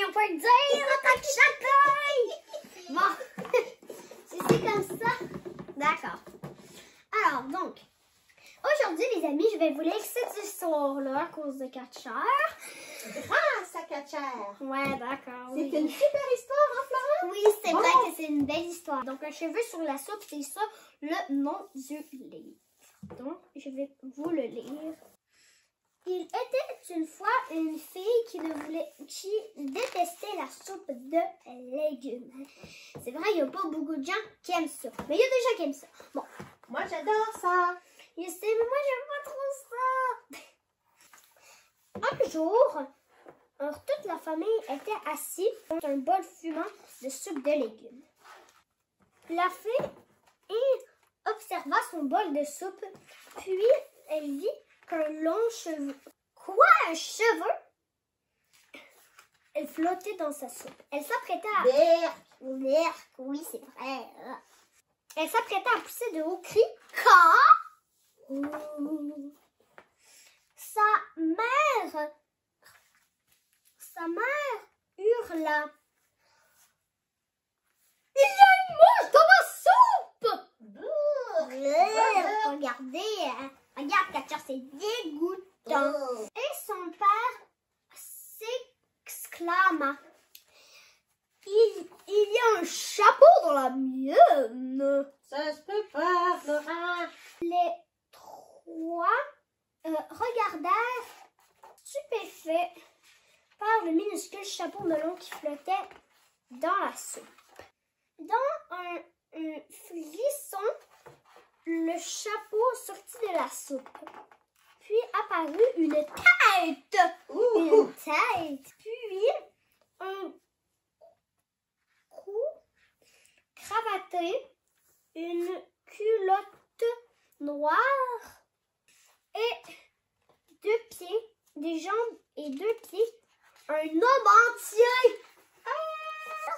on peut le dire en tant que chacun. Bon, c'est comme ça. D'accord. Alors, donc, aujourd'hui, les amis, je vais vous lire cette histoire-là à cause de Catcher. Grâce à Catcher. Ouais, d'accord. C'est Oui. une super histoire, hein, Flora? Oui, c'est vrai que c'est une belle histoire. Donc, un cheveu sur la soupe, c'est ça le nom du livre. Donc, je vais vous le lire. Il était une fois une fille qui détestait la soupe de légumes. C'est vrai, il n'y a pas beaucoup de gens qui aiment ça. Mais il y a des gens qui aiment ça. Bon. Moi, j'adore ça. Je sais, mais moi, j'aime pas trop ça. Un jour, toute la famille était assise dans un bol fumant de soupe de légumes. La fille observa son bol de soupe, puis elle vit qu'un long cheveu... Quoi, un cheveu? Elle flottait dans sa soupe. Elle s'apprêtait à... Berk, oui, c'est vrai. Elle s'apprêtait à pousser de hauts cris quand... Sa mère hurla. Il y a une mouche dans ma soupe! Regardez, regarde, Catcher, c'est dégoûtant. Et son père s'exclama. Il y a un chapeau dans la mienne. Ça se peut pas, Flora. Les trois regardèrent stupéfaits par le minuscule chapeau melon qui flottait dans la soupe. Dans un frisson, le chapeau sortit de la soupe. Puis apparut une tête. Une tête. Puis un cou cravaté, une culotte noire et deux pieds, des jambes et deux pieds. Un homme entier.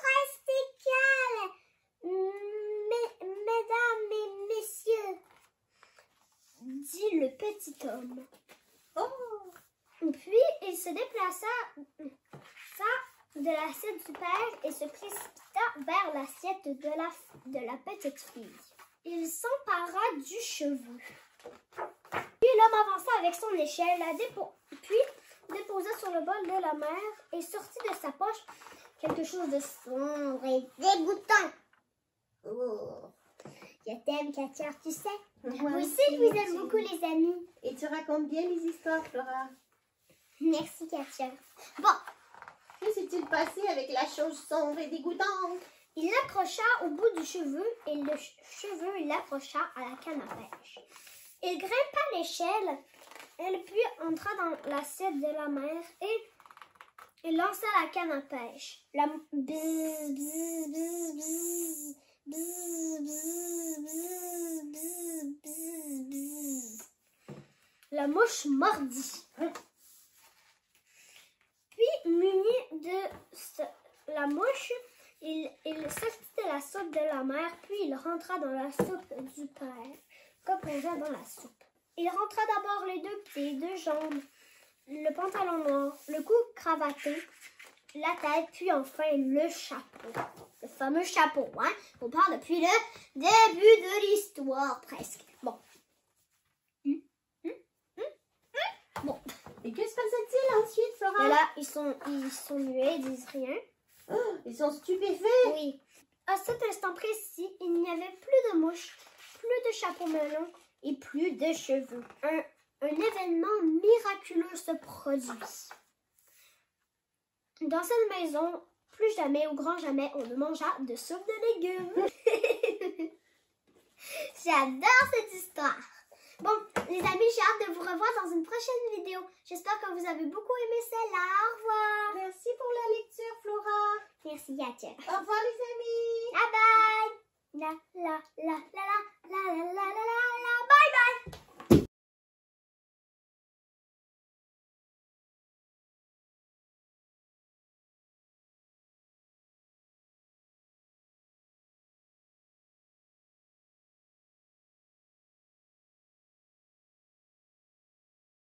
Restez calme, mesdames et messieurs, dit le petit homme. Oh. Puis il se déplaça de l'assiette du père et se précipita vers l'assiette de la petite fille. Il s'empara du cheveu. Puis l'homme avança avec son échelle, puis déposa sur le bol de la mère et sortit de sa poche quelque chose de sombre et dégoûtant. Oh. Je t'aime, Catcher, tu sais. Moi Vous aussi, aussi, je vous aime beaucoup, les amis. Et tu racontes bien les histoires, Flora. Merci, Catcher. Bon, Que s'est-il passé avec la chose sombre et dégoûtante? il l'accrocha au bout du cheveu et le cheveu l'accrocha à la canne à pêche. Il grimpa l'échelle, puis entra dans l'assiette de la mère et il lança la canne à pêche. La bzz, bzz, bzz, bzz, bzz, bzz, bzz, bzz, bzz. La mouche mordit. Puis, muni de la mouche, il sortit de la soupe de la mère, puis il rentra dans la soupe du père, comme on dans la soupe. Il rentra d'abord les deux pieds, deux jambes, le pantalon noir, le cou cravaté, la tête, puis enfin le chapeau. Le fameux chapeau, hein? On parle depuis le début de l'histoire, presque. Bon. Bon. Et que se passait-il ensuite, Flora? Et là, ils sont muets, ils disent rien. Oh, ils sont stupéfaits. Oui. À cet instant précis, il n'y avait plus de mouches, plus de chapeau melon et plus de cheveux. Un événement miraculeux se produit. Dans cette maison, plus jamais, au grand jamais, on ne mangea de soupe de légumes. J'adore cette histoire. Bon, les amis, j'ai hâte de vous revoir dans une prochaine vidéo. J'espère que vous avez beaucoup aimé celle-là. Au revoir. Merci pour la lecture, Flora. Merci, Catcher. Au revoir, les amis. Bye bye. La la la la.